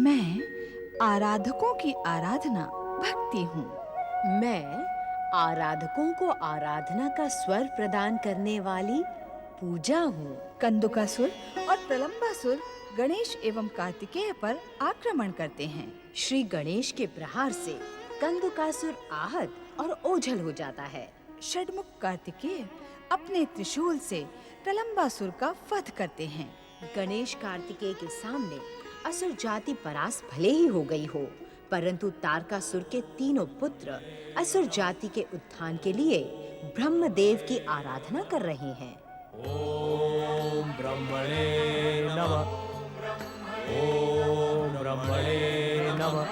मैं आराधकों की आराधना भक्ति हूँ। मैं आराधकों को आराधना का स्वर प्रदान करने वाली पूजा हूँ। कंदुकासुर और प्रलंबासुर गणेश एवं कार्तिकेय पर आक्रमण करते हैं। श्री गणेश के प्रहार से कंदुकासुर आहत और ओझल हो जाता है। षडमुख कार्तिकेय अपने त्रिशूल से प्रलंबासुर का वध करते हैं। गणेश कार्तिकेय के सामने असुर जाति परास भले ही हो गई हो, परंतु तारकासुर के तीनों पुत्र असुर जाति के उत्थान के लिए ब्रह्मदेव की आराधना कर रहे हैं। ओम ब्रह्मणे नमः। ओम ब्रह्मणे नमः।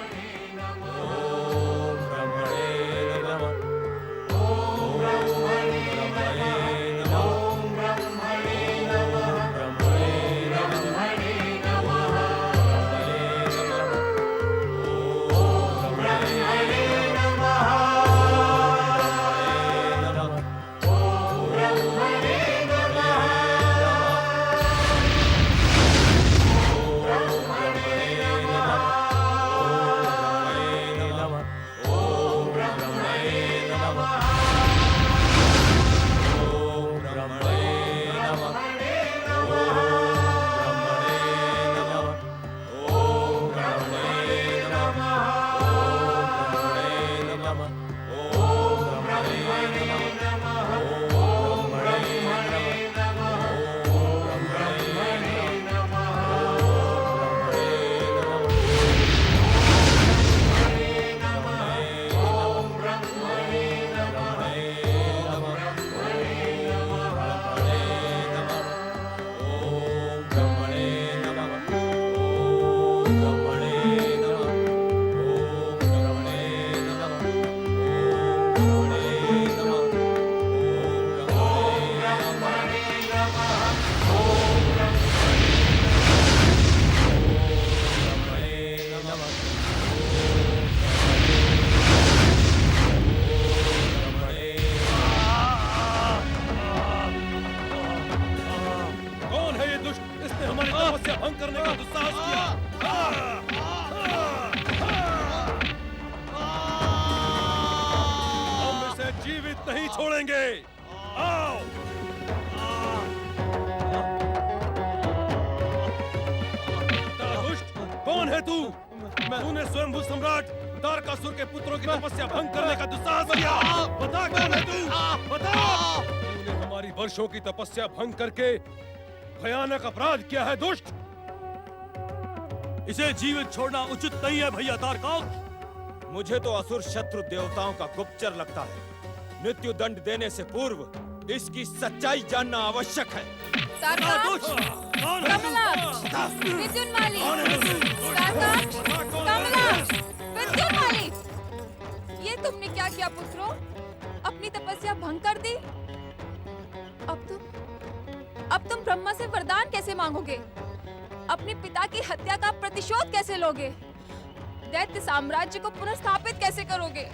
ओम ब्रह्मणे नमः। ओम ब्रह्मणे नमः। ओम ब्रह्मणे नमः। ब्रह्मणे नमः। ओम ब्रह्मणे नमः। भंग करने का दुस्साहस किया। हम इसे जीवित नहीं छोड़ेंगे। आओ। दुष्ट, कौन है तू? तूने स्वयंभू सम्राट तारकासुर के पुत्रों की तपस्या भंग करने का दुस्साहस किया। बता कौन है तू? बता। तूने हमारी वर्षों की तपस्या भंग करके भयानक अपराध किया है दुष्ट। इसे जीवित छोड़ना उचित नहीं है भैया तारकासुर। मुझे तो असुर शत्रु देवताओं का गुप्तचर लगता है। मृत्यु दंड देने से पूर्व इसकी सच्चाई जानना आवश्यक है। ये तुमने क्या किया पुत्रों? अपनी तपस्या भंग कर दी। अब तुम ब्रह्मा से वरदान कैसे मांगोगे? अपने पिता की हत्या का प्रतिशोध कैसे लोगे? दैत्य साम्राज्य को पुनः स्थापित कैसे करोगे?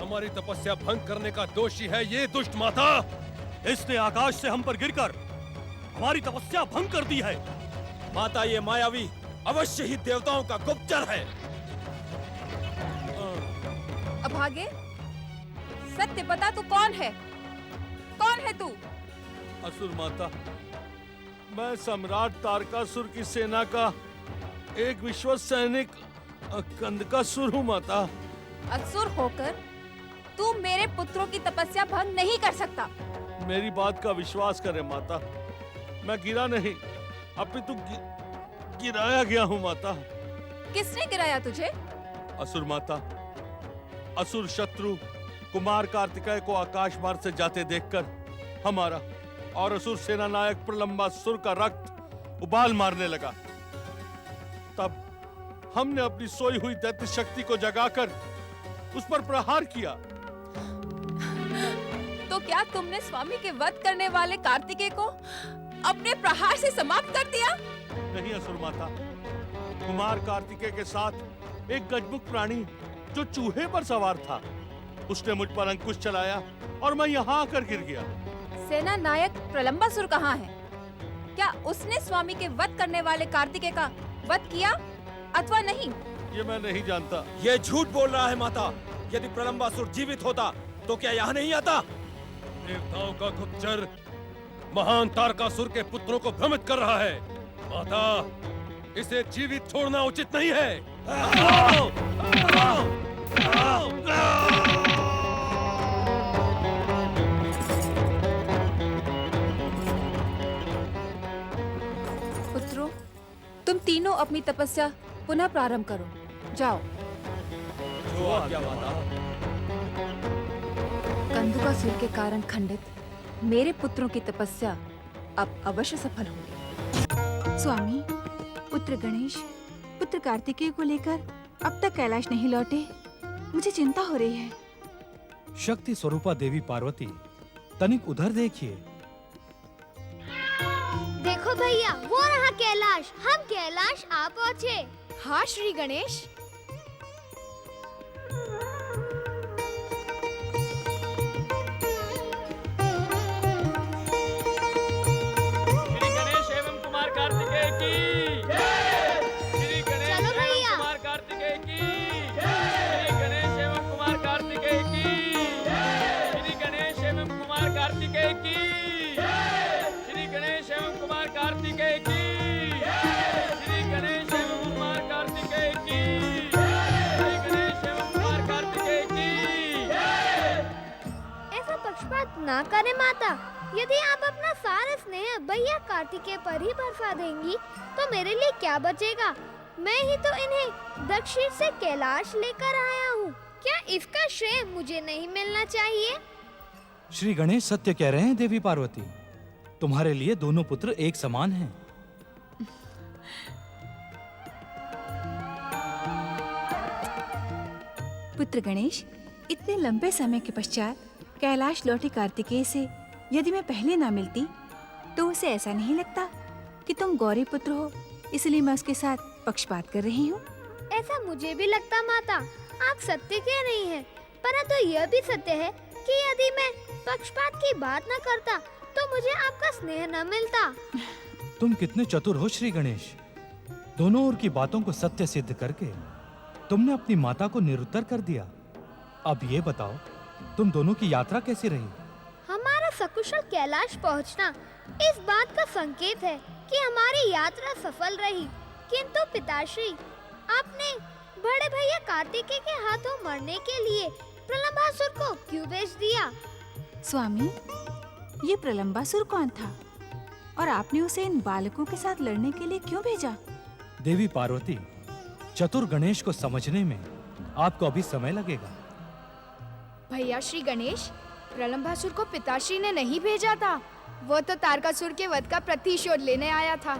हमारी तपस्या भंग करने का दोषी है ये दुष्ट माता। इसने आकाश से हम पर गिरकर हमारी तपस्या भंग कर दी है। माता, ये मायावी अवश्य ही देवताओं का गुप्तचर है। अभागे, सत्य बता, तू कौन है? कौन है तू? असुर माता, मैं सम्राट तारकासुर की सेना का एक विश्वस्त सैनिक कंदकासुर हूँ माता। असुर होकर तू मेरे पुत्रों की तपस्या भंग नहीं कर सकता। मेरी बात का विश्वास करे माता, मैं गिरा नहीं, अपितु गिराया गया हूँ माता। किसने गिराया तुझे? असुर माता, असुर शत्रु कुमार कार्तिकेय को आकाश मार्ग से जाते देखकर हमारा और असुर सेना नायक प्रलंबासुर का रक्त उबाल मारने लगा। तब हमने अपनी सोई हुई दैत्य शक्ति को जगाकर उस पर प्रहार किया। तो क्या तुमने स्वामी के वध करने वाले कार्तिकेय को अपने प्रहार से समाप्त कर दिया? नहीं असुर माता, कुमार कार्तिकेय के साथ एक गजमुख प्राणी जो चूहे पर सवार था, उसने मुझ पर अंकुश चलाया और मैं यहाँ आकर गिर गया। सेना नायक प्रलंबासुर कहाँ है? क्या उसने स्वामी के वध करने वाले कार्तिकेय का वध किया अथवा नहीं? ये मैं नहीं जानता। ये झूठ बोल रहा है माता। यदि प्रलंबासुर जीवित होता तो क्या यहाँ नहीं आता? देवताओं का गुप्तचर महान तारकासुर के पुत्रों को भ्रमित कर रहा है। माता, इसे जीवित छोड़ना उचित नहीं है। पुत्रों, तुम तीनों अपनी तपस्या पुनः प्रारंभ करो। जाओ। जो आज्ञा माता। कंदुकासुर के कारण खंडित मेरे पुत्रों की तपस्या अब अवश्य सफल होगी। स्वामी, पुत्र गणेश, पुत्र कार्तिकेय को लेकर अब तक कैलाश नहीं लौटे। मुझे चिंता हो रही है। शक्ति स्वरूपा देवी पार्वती, तनिक उधर देखिए। देखो भैया, वो रहा कैलाश। हम कैलाश आ पहुँचे। हाँ श्री गणेश। श्री गणेश एवं कुमार कार्तिकेय की श्री गणेश चलो एवं भैया। कुमार कार्तिकेय की श्री गणेश एवं कुमार कार्तिकेय की श्री गणेश एवं कुमार कार्तिकेय की श्री गणेश एवं कुमार कार्तिकेय की श्री गणेश एवं कुमार कार्तिकेय की श्री गणेश एवं कुमार कार्तिकेय की। ऐसा पक्षपात ना करे माता। यदि आप अपना सारा स्नेह भैया कार्तिकेय पर ही बरसा देंगी तो मेरे लिए क्या बचेगा? मैं ही तो इन्हें दक्षिण से कैलाश लेकर आया हूँ। क्या इसका श्रेय मुझे नहीं मिलना चाहिए? श्री गणेश सत्य कह रहे हैं देवी पार्वती। तुम्हारे लिए दोनों पुत्र एक समान हैं। पुत्र गणेश, इतने लंबे समय के पश्चात कैलाश लौटे कार्तिकेय से यदि मैं पहले ना मिलती तो उसे ऐसा नहीं लगता कि तुम गौरी पुत्र हो, इसलिए मैं उसके साथ पक्षपात कर रही हूँ। ऐसा मुझे भी लगता माता। आप सत्य कह रही हैं, परंतु यह भी सत्य है कि यदि मैं पक्षपात की बात न करता तो मुझे आपका स्नेह न मिलता। तुम कितने चतुर हो श्री गणेश। दोनों ओर की बातों को सत्य सिद्ध करके तुमने अपनी माता को निरुत्तर कर दिया। अब ये बताओ, तुम दोनों की यात्रा कैसी रही? हमारा सकुशल कैलाश पहुंचना इस बात का संकेत है कि हमारी यात्रा सफल रही। किंतु पिताश्री, आपने बड़े भैया कार्तिकेय के हाथों मरने के लिए प्रलंबासुर को क्यों भेज दिया? स्वामी, ये प्रलंबासुर कौन था और आपने उसे इन बालकों के साथ लड़ने के लिए क्यों भेजा? देवी पार्वती, चतुर गणेश को समझने में आपको अभी समय लगेगा। भैया श्री गणेश, प्रलंबासुर को पिताश्री ने नहीं भेजा था। वो तो तारकासुर के वध का प्रतिशोध लेने आया था।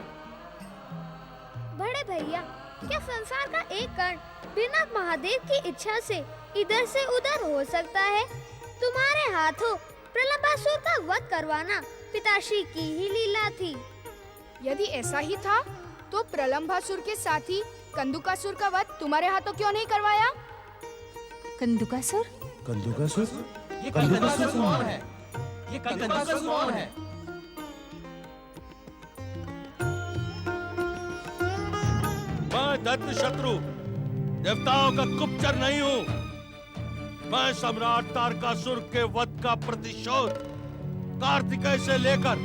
बड़े भैया, क्या संसार का एक कण बिना महादेव की इच्छा से इधर से उधर हो सकता है? तुम्हारे हाथों प्रलंबासुर का वध करवाना पिताश्री की ही लीला थी। यदि ऐसा ही था तो प्रलंबासुर के साथी कंदुकासुर का वध तुम्हारे हाथों क्यों नहीं करवाया? कंदुकासुर? कंदुकासुर? कंदुकासुर कौन है? ये कंदुकासुर कौन है? मैं दैत्य शत्रु देवताओं का गुप्तचर नहीं हूँ। मैं सम्राट तारकासुर के वध का प्रतिशोध कार्तिकेय से लेकर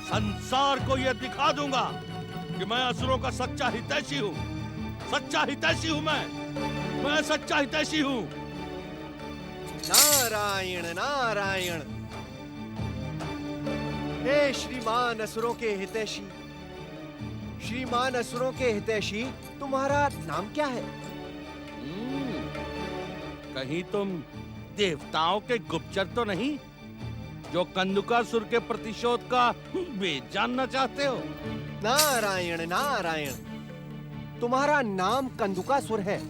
संसार को यह दिखा दूंगा कि मैं असुरों का सच्चा हितैषी हूँ। सच्चा हितैषी हूँ मैं सच्चा हितैषी हूँ। नारायण नारायण। हे श्रीमान असुरों के हितैषी, श्रीमान असुरों के हितैषी, तुम्हारा नाम क्या है? कहीं तुम देवताओं के गुप्तचर तो नहीं जो कंदुकासुर के प्रतिशोध का भेद जानना चाहते हो? नारायण नारायण, तुम्हारा नाम कंदुकासुर है,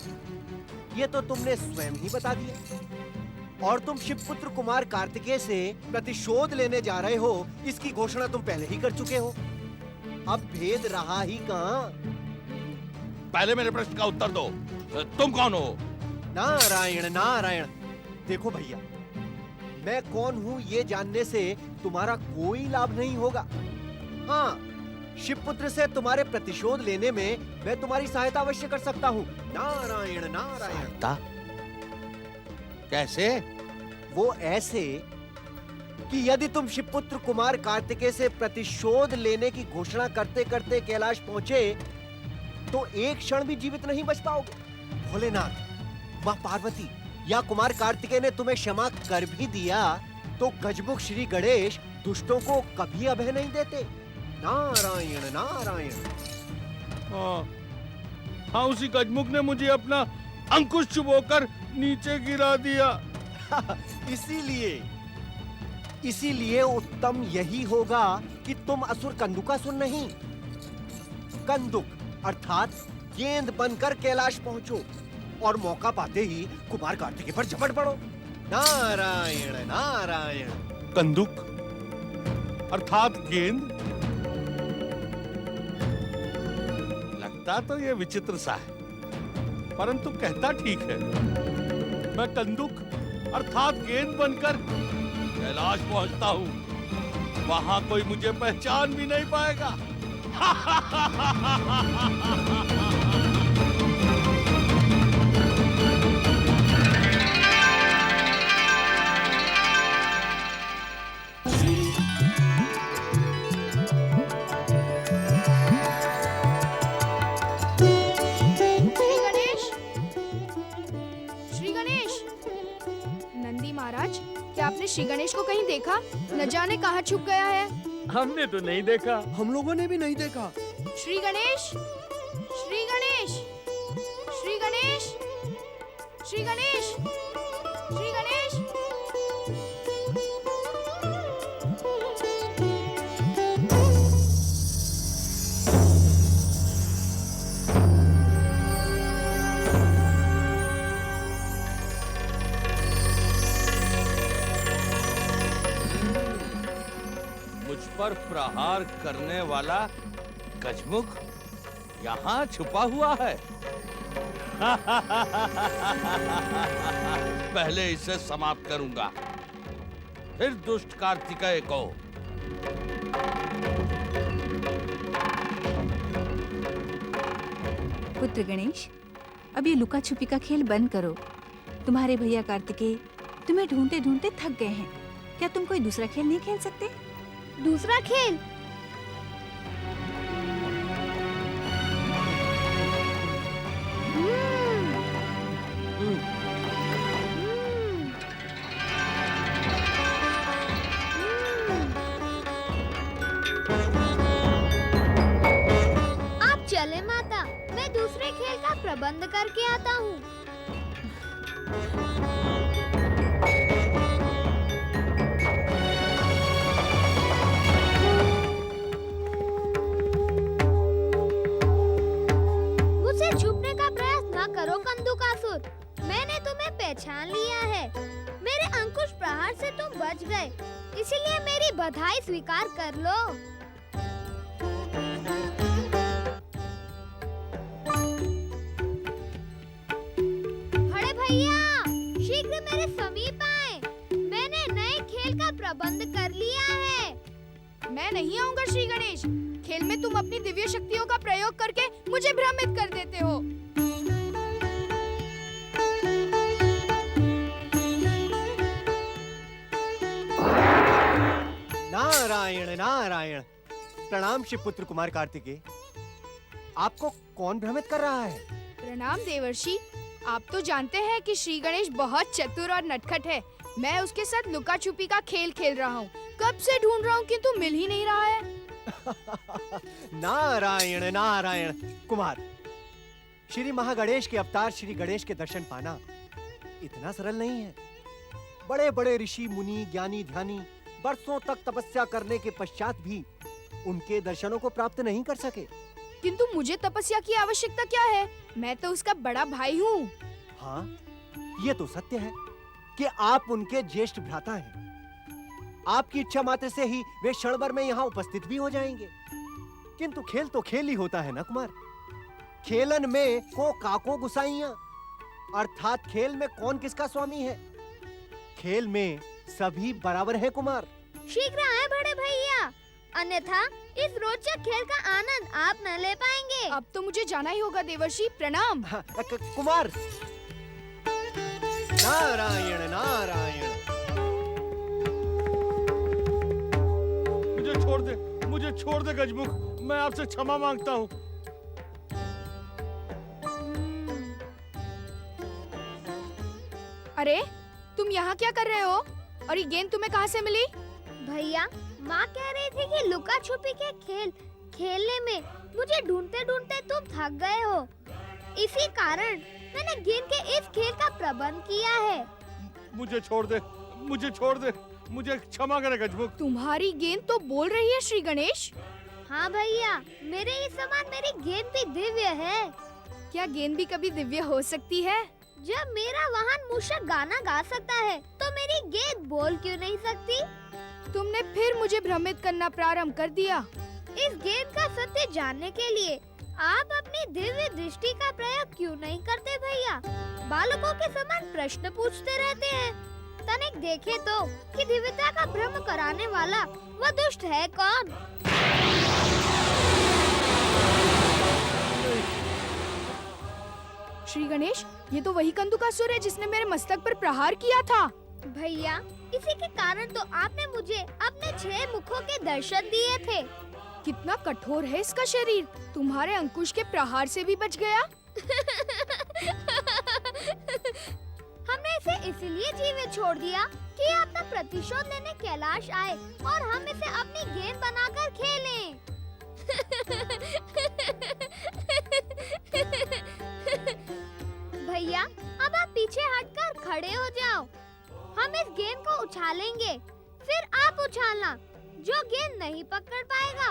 ये तो तुमने स्वयं ही बता दिया। और तुम शिवपुत्र कुमार कार्तिकेय से प्रतिशोध लेने जा रहे हो, इसकी घोषणा तुम पहले ही कर चुके हो। अब भेद रहा ही कहाँ? पहले मेरे प्रश्न का उत्तर दो, तुम कौन हो? नारायण नारायण। देखो भैया, मैं कौन हूँ ये जानने से तुम्हारा कोई लाभ नहीं होगा। हाँ, शिवपुत्र से तुम्हारे प्रतिशोध लेने में मैं तुम्हारी सहायता अवश्य कर सकता हूँ। नारायण नारायण। सहायता? कैसे? वो ऐसे कि यदि तुम शिवपुत्र कुमार कार्तिकेय से प्रतिशोध लेने की घोषणा करते करते कैलाश पहुंचे तो एक क्षण भी जीवित नहीं बच पाओगे। भोलेनाथ, मां पार्वती या कुमार कार्तिकेय ने तुम्हें क्षमा कर भी दिया तो गजमुख श्री गणेश दुष्टों को कभी अभय नहीं देते। नारायण नारायण। हाँ, उसी गजमुख ने मुझे अपना अंकुश चुभोकर नीचे गिरा दिया। इसीलिए उत्तम यही होगा कि तुम असुर कंदुकासुर नहीं, कंदुक अर्थात गेंद बनकर कैलाश पहुंचो और मौका पाते ही कुमार कार्तिकेय पर झपट पड़ो। नारायण नारायण। कंदुक अर्थात गेंद? लगता तो ये विचित्र सा है, परंतु कहता ठीक है। मैं कंदुक अर्थात गेंद बनकर कैलाश पहुंचता हूँ, वहां कोई मुझे पहचान भी नहीं पाएगा। श्री गणेश, नंदी महाराज, क्या आपने श्री गणेश को कहीं देखा? न जाने कहाँ छुप गया है। हमने तो नहीं देखा। हम लोगों ने भी नहीं देखा। श्री गणेश, श्री गणेश, श्री गणेश, श्री गणेश, श्री गणेश। पर प्रहार करने वाला गजमुख यहाँ छुपा हुआ है। पहले इसे समाप्त करूंगा, फिर दुष्ट कार्तिकेय को। पुत्र गणेश, अब ये लुका छुपी का खेल बंद करो। तुम्हारे भैया कार्तिकेय तुम्हें ढूंढते ढूंढते थक गए हैं। क्या तुम कोई दूसरा खेल नहीं खेल सकते? दूसरा खेल? आप चले माता, मैं दूसरे खेल का प्रबंध करके आता हूँ। छुपने का प्रयास न करो कंदुकासुर, मैंने तुम्हें पहचान लिया है। मेरे अंकुश प्रहार से तुम बच गए, इसीलिए मेरी बधाई स्वीकार कर लो। बड़े भैया, शीघ्र मेरे समीप आए। मैंने नए खेल का प्रबंध कर लिया है। मैं नहीं आऊंगा श्री गणेश। खेल में तुम अपनी दिव्य शक्तियों का प्रयोग करके मुझे भ्रमित कर देते हो। नारायण नारायण। प्रणाम शिवपुत्र कुमार कार्तिकेय। आपको कौन भ्रमित कर रहा है? प्रणाम देवर्षि। आप तो जानते हैं कि श्री गणेश बहुत चतुर और नटखट है। मैं उसके साथ लुका छुपी का खेल खेल रहा हूँ। कब से ढूंढ रहा हूँ किंतु मिल ही नहीं रहा है। नारायण नारायण। कुमार, श्री महागणेश के अवतार श्री गणेश के दर्शन पाना इतना सरल नहीं है। बड़े बड़े ऋषि मुनि ज्ञानी ध्यानी बरसों तक तपस्या करने के पश्चात भी उनके दर्शनों को प्राप्त नहीं कर सके। किंतु मुझे तपस्या की आवश्यकता क्या है? मैं तो उसका बड़ा भाई हूँ। हाँ, ये तो सत्य है कि आप उनके ज्येष्ठ भ्राता हैं। आपकी इच्छा मात्र से ही वे क्षण भर में यहाँ उपस्थित भी हो जाएंगे। किंतु खेल तो खेल ही होता है ना कुमार। खेलन में को काको गुसाइयां, अर्थात खेल में कौन किसका स्वामी है। खेल में सभी बराबर है कुमार। शीघ्र आए बड़े भैया, अन्यथा इस रोचक खेल का आनंद आप न ले पाएंगे। अब तो मुझे जाना ही होगा देवर्षि, प्रणाम। हाँ, कुमार। नारायण नारायण। मुझे छोड़ दे गजमुख, मैं आपसे क्षमा मांगता हूँ। अरे तुम यहाँ क्या कर रहे हो? और ये गेंद तुम्हें कहाँ से मिली? भैया, माँ कह रही थी कि लुका छुपी के खेल खेलने में मुझे ढूंढते ढूंढते तुम थक गए हो। इसी कारण मैंने गेंद के इस खेल का प्रबंध किया है। मुझे छोड़ दे, मुझे क्षमा करे गजमुख। तुम्हारी गेंद तो बोल रही है श्री गणेश। हाँ भैया, मेरे ही समान मेरी गेंद भी दिव्य है। क्या गेंद भी कभी दिव्य हो सकती है? जब मेरा वाहन मूषक गाना गा सकता है, तो मेरी गेंद बोल क्यों नहीं सकती? तुमने फिर मुझे भ्रमित करना प्रारंभ कर दिया। इस गेंद का सत्य जानने के लिए आप अपनी दिव्य दृष्टि का प्रयोग क्यों नहीं करते भैया? बालकों के समान प्रश्न पूछते रहते हैं। तनिक देखे तो कि दिव्यता का भ्रम कराने वाला वह दुष्ट है कौन? श्री गणेश, ये तो वही कंदुकासुर है जिसने मेरे मस्तक पर प्रहार किया था। भैया, इसी के कारण तो आपने मुझे अपने 6 मुखों के दर्शन दिए थे। कितना कठोर है इसका शरीर, तुम्हारे अंकुश के प्रहार से भी बच गया। हमने इसे इसीलिए जीवित छोड़ दिया कि अपना प्रतिशोध लेने कैलाश आए और हम इसे अपनी गेंद बनाकर खेलें। भैया, अब आप पीछे हटकर खड़े हो जाओ। हम इस गेंद को उछालेंगे, फिर आप उछालना। जो गेंद नहीं पकड़ पाएगा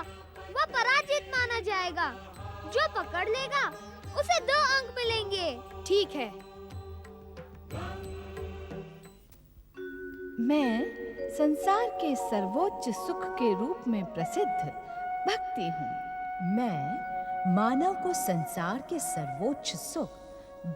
वह पराजित माना जाएगा। जो पकड़ लेगा उसे 2 अंक मिलेंगे। ठीक है। मैं संसार के सर्वोच्च सुख के रूप में प्रसिद्ध भक्ति हूँ। मैं मानव को संसार के सर्वोच्च सुख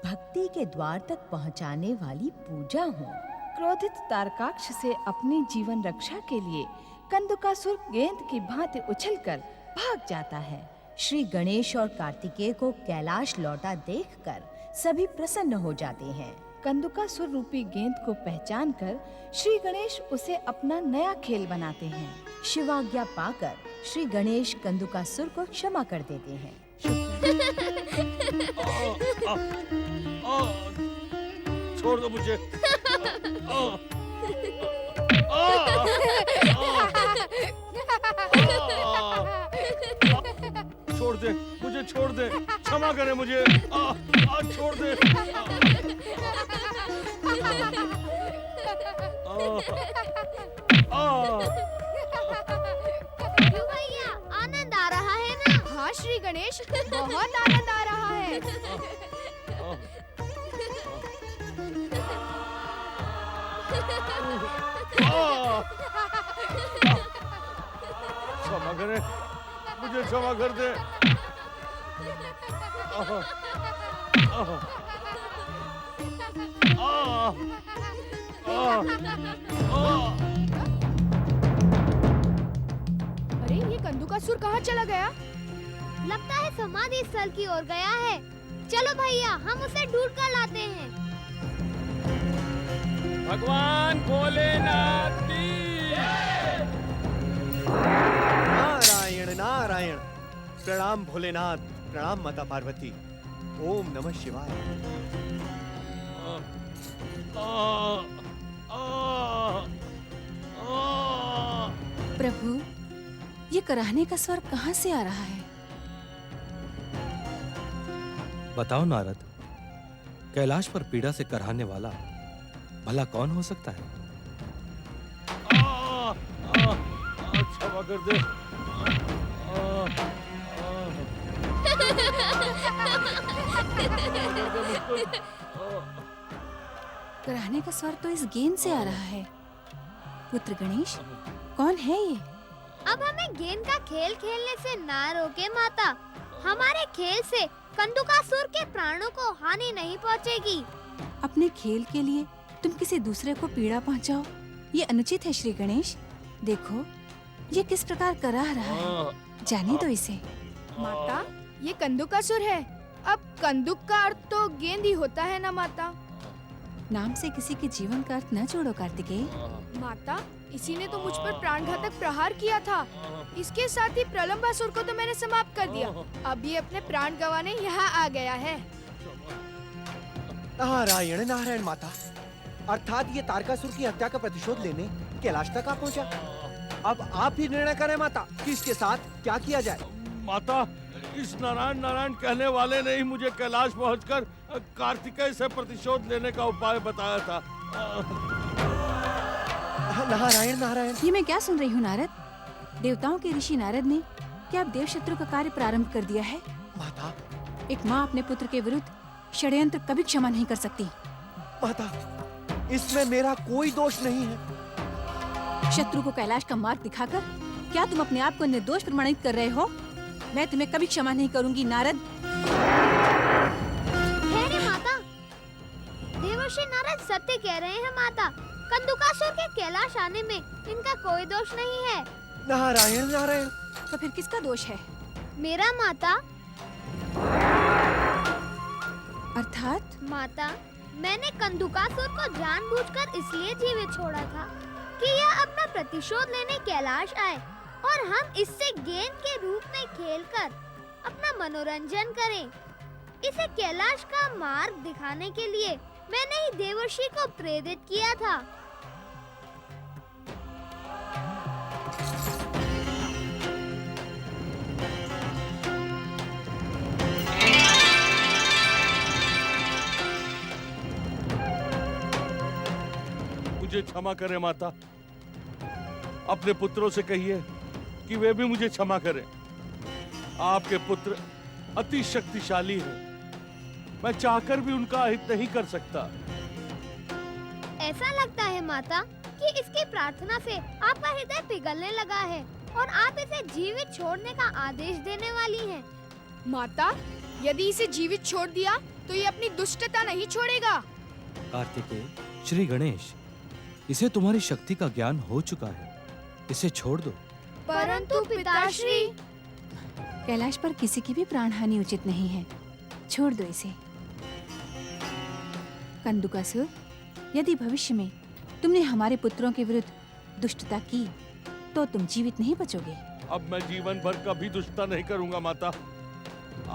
भक्ति के द्वार तक पहुंचाने वाली पूजा हूँ। क्रोधित तारकाक्ष से अपनी जीवन रक्षा के लिए कंदुकासुर गेंद की भांति उछलकर भाग जाता है। श्री गणेश और कार्तिकेय को कैलाश लौटा देखकर सभी प्रसन्न हो जाते हैं। कंदुकासुर रूपी गेंद को पहचानकर श्री गणेश उसे अपना नया खेल बनाते हैं। शिवाज्ञा पाकर श्री गणेश कंदुकासुर को क्षमा कर देते हैं। छोड़ दो मुझे। छोड़ दे, मुझे छोड़ दे, क्षमा करे मुझे। छोड़ दे। क्यों भैया, आनंद आ रहा है ना? हाँ श्री गणेश, बहुत आनंद आ रहा है। क्षमा करे, मुझे क्षमा कर दे। अरे ये कंदुकासुर कहाँ चला गया? लगता है समाधि स्थल की ओर गया है। चलो भैया, हम उसे ढूंढ कर लाते हैं। भगवान भोलेनाथ की नारायण नारायण। प्रणाम भोलेनाथ, प्रणाम माता पार्वती। ओम नमः शिवाय। प्रभु, ये कराहने का स्वर कहाँ से आ रहा है? बताओ नारद, कैलाश पर पीड़ा से कराहने वाला भला कौन हो सकता है? क्षमा कर दे। कराहने का स्वर तो इस गेंद से आ रहा है। पुत्र गणेश, कौन है ये? अब हमें गेंद का खेल खेलने से ना रोके माता। हमारे खेल से कंदुकासुर के प्राणों को हानि नहीं पहुंचेगी। अपने खेल के लिए तुम किसी दूसरे को पीड़ा पहुंचाओ, ये अनुचित है श्री गणेश। देखो, ये किस प्रकार कराह रहा है, जाने दो इसे। माता, ये कंदुकासुर है। अब कंदुक का अर्थ तो गेंद ही होता है ना माता? नाम से किसी के जीवन का अर्थ न जोड़ो कार्तिकेय। माता, इसी ने तो मुझ पर प्राणघातक प्रहार किया था। इसके साथ ही प्रलंबासुर को तो मैंने समाप्त कर दिया। अब ये अपने प्राण गंवाने यहाँ आ गया है। नारायण नारायण माता, अर्थात ये तारकासुर की हत्या का प्रतिशोध लेने कैलाश तक आ पहुंचा। अब आप ही निर्णय करें माता कि इसके साथ क्या किया जाए। माता, इस नारायण नारायण कहने वाले ने ही मुझे कैलाश पहुंचकर कार्तिकेय से प्रतिशोध लेने का उपाय बताया था। नारायण नारायण। ये मैं क्या सुन रही हूँ नारद? देवताओं के ऋषि नारद ने क्या अब देव शत्रु का कार्य प्रारंभ कर दिया है? माता, एक माँ अपने पुत्र के विरुद्ध षड्यंत्र कभी क्षमा नहीं कर सकती। माता, इसमें मेरा कोई दोष नहीं है। शत्रु को कैलाश का मार्ग दिखाकर क्या तुम अपने आप को निर्दोष प्रमाणित कर रहे हो? मैं तुम्हें कभी क्षमा नहीं करूंगी नारद। ठहरे माता, देवर्षि नारद सत्य कह रहे हैं माता। कंदुकासुर के कैलाश आने में इनका कोई दोष नहीं है। नारायण नारायण। तो फिर किसका दोष है? मेरा माता। अर्थात? माता, मैंने कंदुकासुर को जानबूझकर इसलिए जीवित छोड़ा था कि यह अपना प्रतिशोध लेने कैलाश आए और हम इससे गेंद के रूप में खेलकर अपना मनोरंजन करें। इसे कैलाश का मार्ग दिखाने के लिए मैंने ही देवर्षि को प्रेरित किया था। मुझे क्षमा करें माता। अपने पुत्रों से कहिए कि वे भी मुझे क्षमा करें। आपके पुत्र अति शक्तिशाली हैं। मैं चाहकर भी उनका अहित नहीं कर सकता। ऐसा लगता है माता कि इसकी प्रार्थना से आपका हृदय पिघलने लगा है और आप इसे जीवित छोड़ने का आदेश देने वाली हैं। माता, यदि इसे जीवित छोड़ दिया तो ये अपनी दुष्टता नहीं छोड़ेगा। कार्तिकेय, श्री गणेश, इसे तुम्हारी शक्ति का ज्ञान हो चुका है, इसे छोड़ दो। परंतु पिताश्री। कैलाश पर किसी की भी प्राण हानि उचित नहीं है, छोड़ दो इसे। कंदुकासुर, यदि भविष्य में तुमने हमारे पुत्रों के विरुद्ध दुष्टता की तो तुम जीवित नहीं बचोगे। अब मैं जीवन भर कभी दुष्टता नहीं करूंगा माता।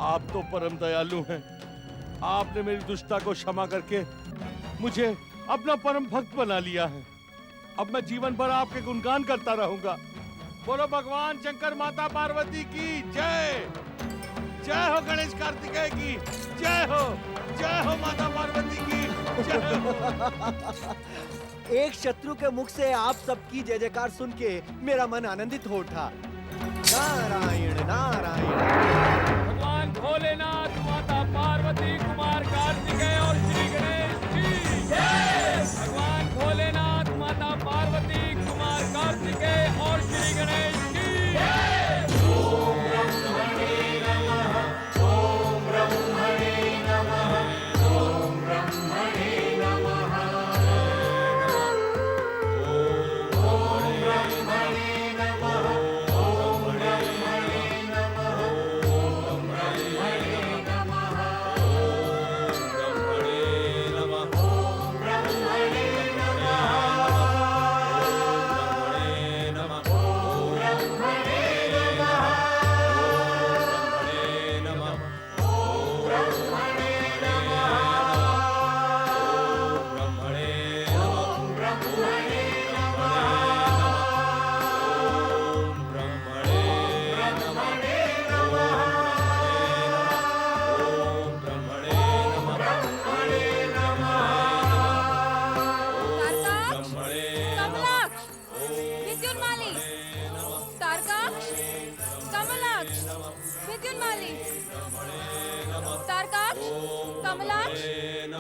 आप तो परम दयालु हैं। आपने मेरी दुष्टता को क्षमा करके मुझे अपना परम भक्त बना लिया है। अब मैं जीवन भर आपके गुणगान करता रहूंगा। बोलो भगवान शंकर माता पार्वती की जय। जय हो गणेश कार्तिकेय की जय हो। जय हो माता पार्वती की जय हो। एक शत्रु के मुख से आप सबकी जय जयकार सुन के मेरा मन आनंदित हो उठा। नारायण नारायण। भगवान भोलेनाथ, माता पार्वती, कुमार कार्तिकेय और श्री गणेश की जय। भगवान भोलेनाथ, माता पार्वती, कुमार कार्तिकेय और श्री गणेश की जय।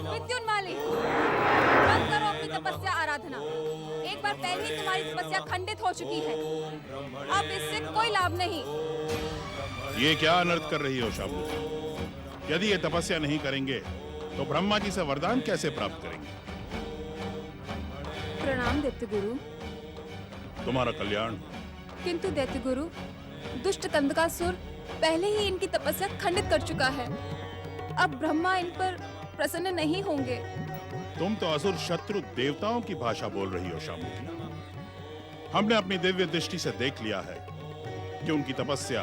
विद्युन्माली, बंद करो अपनी तपस्या आराधना। एक बार पहले ही तुम्हारी तपस्या खंडित हो चुकी है, अब इससे कोई लाभ नहीं। ये क्या अनर्थ कर रही हो शाबू? यदि ये तपस्या नहीं करेंगे तो ब्रह्मा जी से वरदान कैसे प्राप्त करेंगे? प्रणाम दैत्य गुरु। तुम्हारा कल्याण। किंतु दैत्य गुरु, दुष्ट कंदकासुर पहले ही इनकी तपस्या खंडित कर चुका है। अब ब्रह्मा इन पर प्रसन्न नहीं होंगे। तुम तो असुर शत्रु देवताओं की भाषा बोल रही हो शामुकी। हमने अपनी दिव्य दृष्टि से देख लिया है कि उनकी तपस्या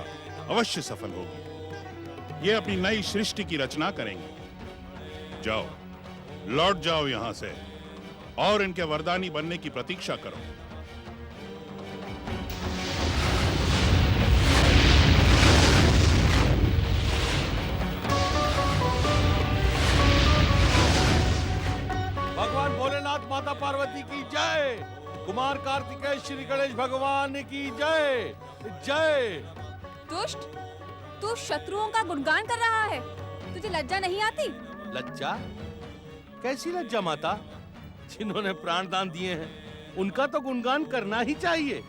अवश्य सफल होगी। ये अपनी नई सृष्टि की रचना करेंगे। जाओ, लौट जाओ यहां से और इनके वरदानी बनने की प्रतीक्षा करो। भगवान भोलेनाथ, माता पार्वती की जय। कुमार कार्तिकेय श्री गणेश भगवान की जय जय। दुष्ट, तू शत्रुओं का गुणगान कर रहा है। तुझे लज्जा नहीं आती? लज्जा? कैसी लज्जा माता? जिन्होंने प्राण दान दिए हैं उनका तो गुणगान करना ही चाहिए।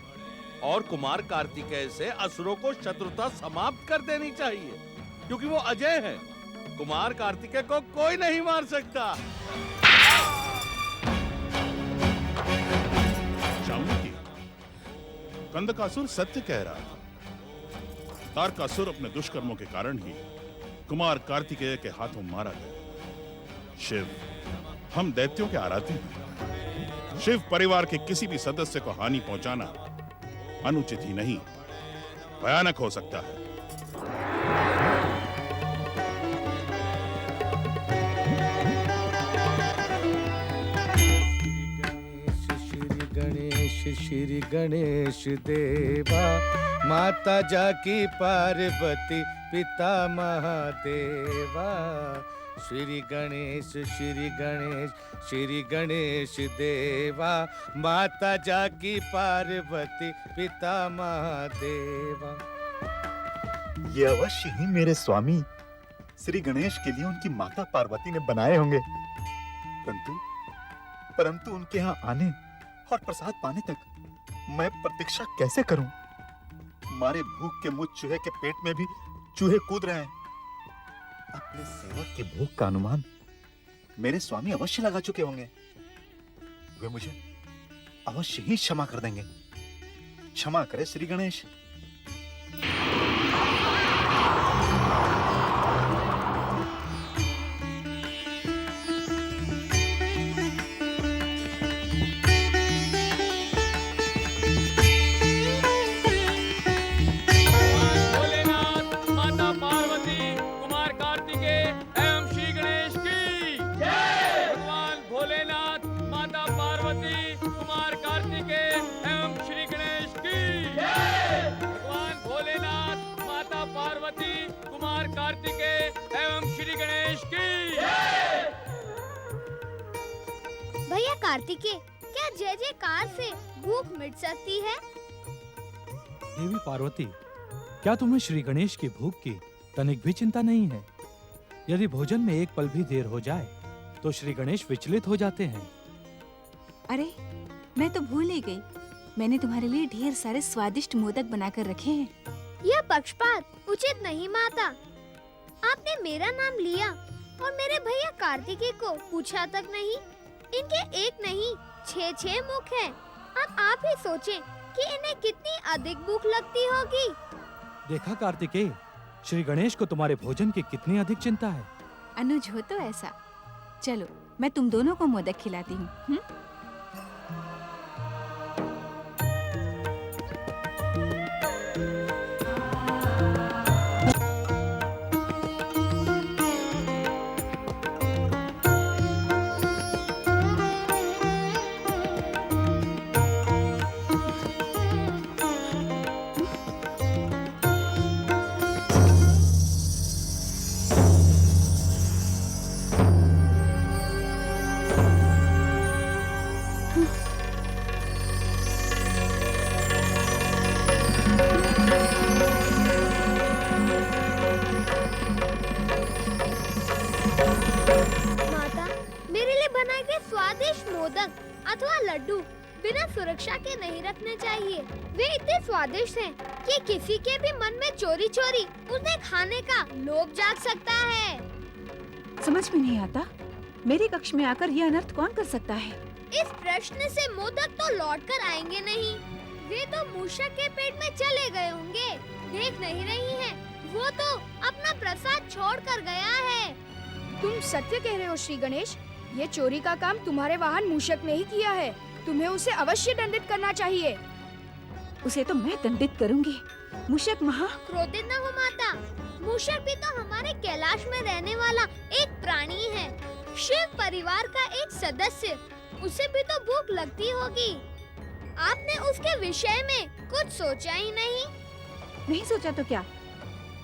और कुमार कार्तिकेय से असुरों को शत्रुता समाप्त कर देनी चाहिए, क्योंकि वो अजय है। कुमार कार्तिकेय को कोई नहीं मार सकता। शामुकी, कंदकासुर सत्य कह रहा था। तारकासुर अपने दुष्कर्मों के कारण ही कुमार कार्तिकेय के हाथों मारा गया। शिव, हम दैत्यों के आराध्य हैं। शिव परिवार के किसी भी सदस्य को हानि पहुंचाना अनुचित ही नहीं, भयानक हो सकता है। श्री गणेश देवा, माता जाकी पार्वती, पिता महादेवा। श्री गणेश श्री गणेश देवा, माता जाकी पार्वती, पिता महादेवा। ये अवश्य ही मेरे स्वामी श्री गणेश के लिए उनकी माता पार्वती ने बनाए होंगे। परंतु उनके यहाँ आने और प्रसाद पाने तक मैं प्रतीक्षा कैसे करूं? मारे भूख के मुझ चूहे के पेट में भी चूहे कूद रहे हैं। अपने सेवक की भूख का अनुमान मेरे स्वामी अवश्य लगा चुके होंगे। वे मुझे अवश्य ही क्षमा कर देंगे। क्षमा करे श्री गणेश। भैया कार्तिकेय, क्या जय जयकार से भूख मिट सकती है? देवी पार्वती, क्या तुम्हें श्री गणेश की भूख की तनिक भी चिंता नहीं है? यदि भोजन में एक पल भी देर हो जाए तो श्री गणेश विचलित हो जाते हैं। अरे, मैं तो भूल ही गई। मैंने तुम्हारे लिए ढेर सारे स्वादिष्ट मोदक बनाकर रखे हैं। यह पक्षपात उचित नहीं माता। आपने मेरा नाम लिया और मेरे भैया कार्तिकेय को पूछा तक नहीं। इनके एक नहीं 6 मुख हैं। अब आप ही सोचें कि इन्हें कितनी अधिक भूख लगती होगी। देखा कार्तिकेय, श्री गणेश को तुम्हारे भोजन की कितनी अधिक चिंता है। अनुज हो तो ऐसा। चलो, मैं तुम दोनों को मोदक खिलाती हूँ। अथवा लड्डू बिना सुरक्षा के नहीं रखने चाहिए। वे इतने स्वादिष्ट हैं कि किसी के भी मन में चोरी चोरी उन्हें खाने का लोभ जाग सकता है। समझ में नहीं आता, मेरे कक्ष में आकर यह अनर्थ कौन कर सकता है? इस प्रश्न से मोदक तो लौट कर आएंगे नहीं। वे तो मूषक के पेट में चले गए होंगे। देख नहीं रही हैं? वो तो अपना प्रसाद छोड़ कर गया है। तुम सत्य कह रहे हो श्री गणेश। ये चोरी का काम तुम्हारे वाहन मूषक ने ही किया है। तुम्हें उसे अवश्य दंडित करना चाहिए। उसे तो मैं दंडित करूंगी। मूषक महा क्रोधित न हो माता। मूषक भी तो हमारे कैलाश में रहने वाला एक प्राणी है, शिव परिवार का एक सदस्य। उसे भी तो भूख लगती होगी। आपने उसके विषय में कुछ सोचा ही नहीं? नहीं सोचा तो क्या,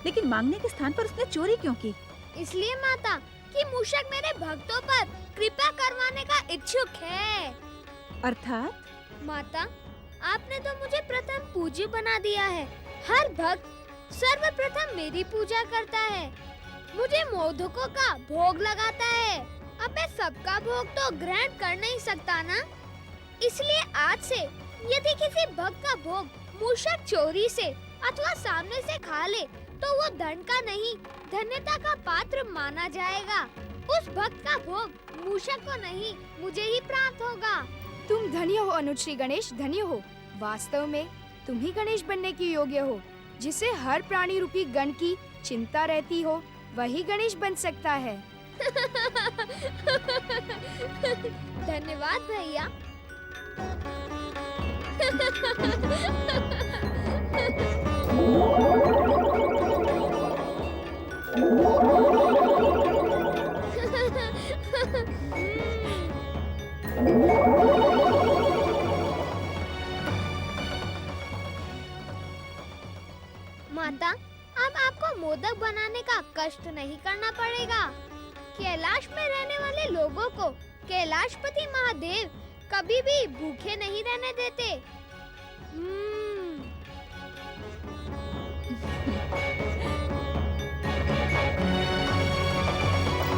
लेकिन मांगने के स्थान पर उसने चोरी क्यों की? इसलिए माता कि मूषक मेरे भक्तों पर कृपा करवाने का इच्छुक है। अर्थात? माता, आपने तो मुझे प्रथम पूज्य बना दिया है। हर भक्त सर्वप्रथम मेरी पूजा करता है, मुझे मोदकों का भोग लगाता है। अब मैं सबका भोग तो ग्रहण कर नहीं सकता ना। इसलिए आज से यदि किसी भक्त का भोग मूषक चोरी से अथवा सामने से खा ले तो वो दंड का नहीं, धन्यता का पात्र माना जाएगा। उस भक्त का भोग मूषक को नहीं, मुझे ही प्राप्त होगा। तुम धन्य हो अनुज श्री गणेश, धन्य हो। वास्तव में तुम ही गणेश बनने की योग्य हो। जिसे हर प्राणी रूपी गण की चिंता रहती हो, वही गणेश बन सकता है। धन्यवाद भैया। माता, अब आपको मोदक बनाने का कष्ट नहीं करना पड़ेगा। कैलाश में रहने वाले लोगों को कैलाशपति महादेव कभी भी भूखे नहीं रहने देते।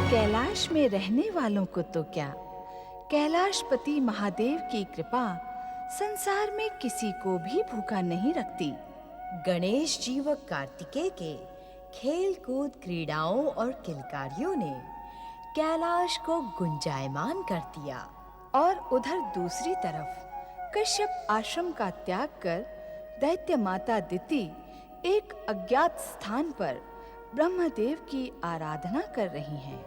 कैलाश में रहने वालों को तो क्या, कैलाशपति महादेव की कृपा संसार में किसी को भी भूखा नहीं रखती। गणेश जी व कार्तिकेय के खेल कूद क्रीड़ाओं और किलकारियों ने कैलाश को गुंजायमान कर दिया। और उधर दूसरी तरफ कश्यप आश्रम का त्याग कर दैत्य माता दिति एक अज्ञात स्थान पर ब्रह्मदेव की आराधना कर रही हैं।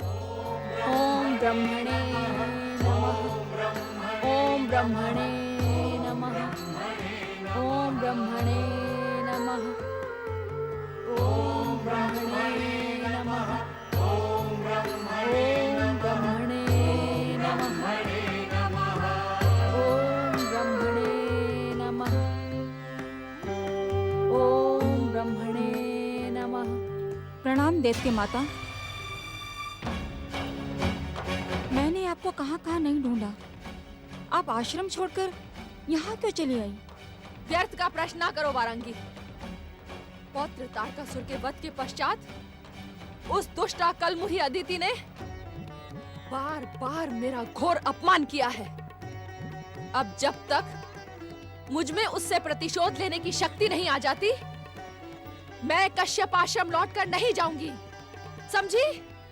ओम ब्रह्मणे नमः। ओम ब्रह्मणे नमः। ओम ब्रह्मणे नमः। ओम ब्रह्मणे नमः। ओम ब्रह्मणे नमः। ओम ब्रह्मणे नमः। ओम ब्रह्मणे नमः। प्रणाम दैत्य माता। मैंने आपको कहाँ नहीं ढूंढा। आप आश्रम छोड़कर यहाँ क्यों चली आई? व्यर्थ का प्रश्न ना करो वारंगी। पौत्र तारकासुर के वध के पश्चात उस दुष्टा कलमुही अदिति ने बार बार मेरा घोर अपमान किया है। अब जब तक मुझ में उससे प्रतिशोध लेने की शक्ति नहीं आ जाती, मैं कश्यप आश्रम लौटकर नहीं जाऊंगी, समझी?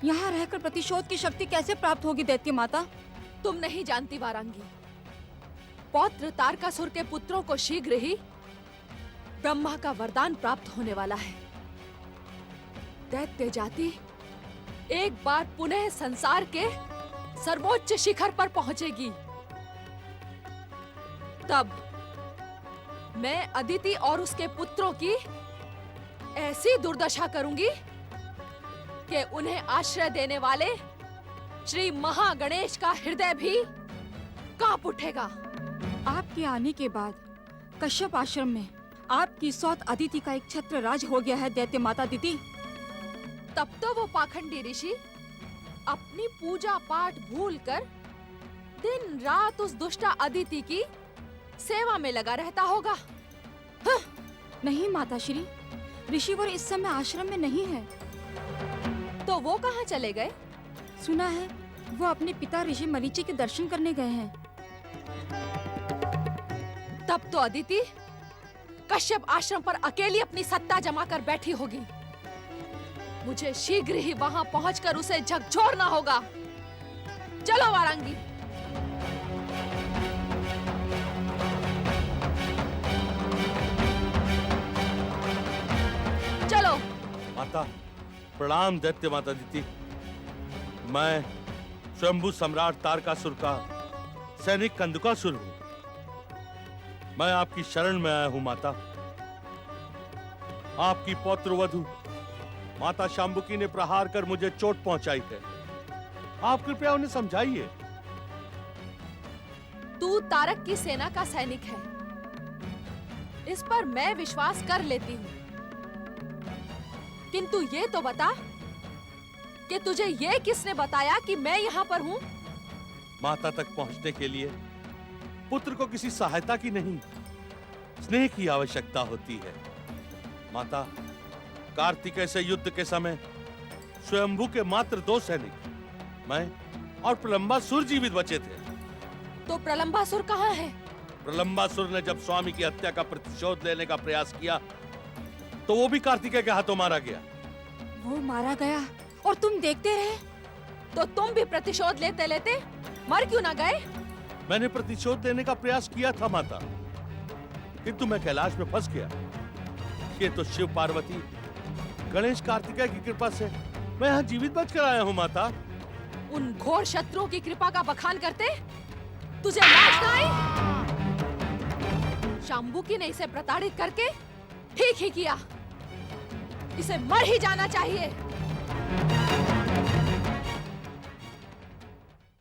यहाँ रहकर प्रतिशोध की शक्ति कैसे प्राप्त होगी दैत्य माता? तुम नहीं जानती वारंगी। पौत्र तारकासुर के पुत्रों को शीघ्र ही ब्रह्मा का वरदान प्राप्त होने वाला है। दैत्य जाति एक बार पुनः संसार के सर्वोच्च शिखर पर पहुंचेगी। तब मैं अदिति और उसके पुत्रों की ऐसी दुर्दशा करूंगी कि उन्हें आश्रय देने वाले श्री महागणेश का हृदय भी कांप उठेगा। आपके आने के बाद कश्यप आश्रम में आपकी सौत अदिति का एक छत्र राज हो गया है दैत्य माता दिति। तब तो वो पाखंडी ऋषि अपनी पूजा पाठ भूलकर दिन रात उस दुष्टा अदिति की सेवा में लगा रहता होगा। हाँ। नहीं माताश्री, ऋषिवर इस समय आश्रम में नहीं है। तो वो कहाँ चले गए? सुना है वो अपने पिता ऋषि मरीचि के दर्शन करने गए हैं। तब तो अदिति कश्यप आश्रम पर अकेली अपनी सत्ता जमा कर बैठी होगी। मुझे शीघ्र ही वहां पहुंचकर उसे झकझोरना होगा। चलो वारंगी। माता प्रणाम दैत्य माता दीति। मैं स्वयंभू सम्राट तारकासुर का सैनिक कंदुकासुर हूं। मैं आपकी शरण में आया हूं माता। आपकी पौत्र वधु माता शांबुकी ने प्रहार कर मुझे चोट पहुंचाई है। आप कृपया उन्हें समझाइए। तू तारक की सेना का सैनिक है, इस पर मैं विश्वास कर लेती हूँ, किंतु ये तो बता कि तुझे ये किसने बताया कि मैं यहाँ पर हूँ? माता तक पहुंचने के लिए पुत्र को किसी सहायता की नहीं, स्नेह की आवश्यकता होती है। माता, कार्तिकेय से युद्ध के समय स्वयंभू के मात्र 2 सैनिक, मैं और प्रलंबासुर जीवित बचे थे। तो प्रलंबासुर कहाँ है? प्रलंबासुर ने जब स्वामी की हत्या का प्रतिशोध लेने का प्रयास किया तो वो भी कार्तिकेय के हाथों मारा गया। वो मारा गया और तुम देखते रहे? तो तुम भी प्रतिशोध लेते लेते मर क्यों ना गए? मैंने प्रतिशोध लेने का प्रयास किया था माता, किंतु मैं कैलाश में फंस गया। ये तो शिव पार्वती गणेश कार्तिकेय की कृपा से मैं यहाँ जीवित बचकर आया हूँ माता। उन घोर शत्रुओं की कृपा का बखान करते तुझे लाज ना आई? शांबुकी ने इसे प्रताड़ित करके ठीक ही किया। इसे मर ही जाना चाहिए।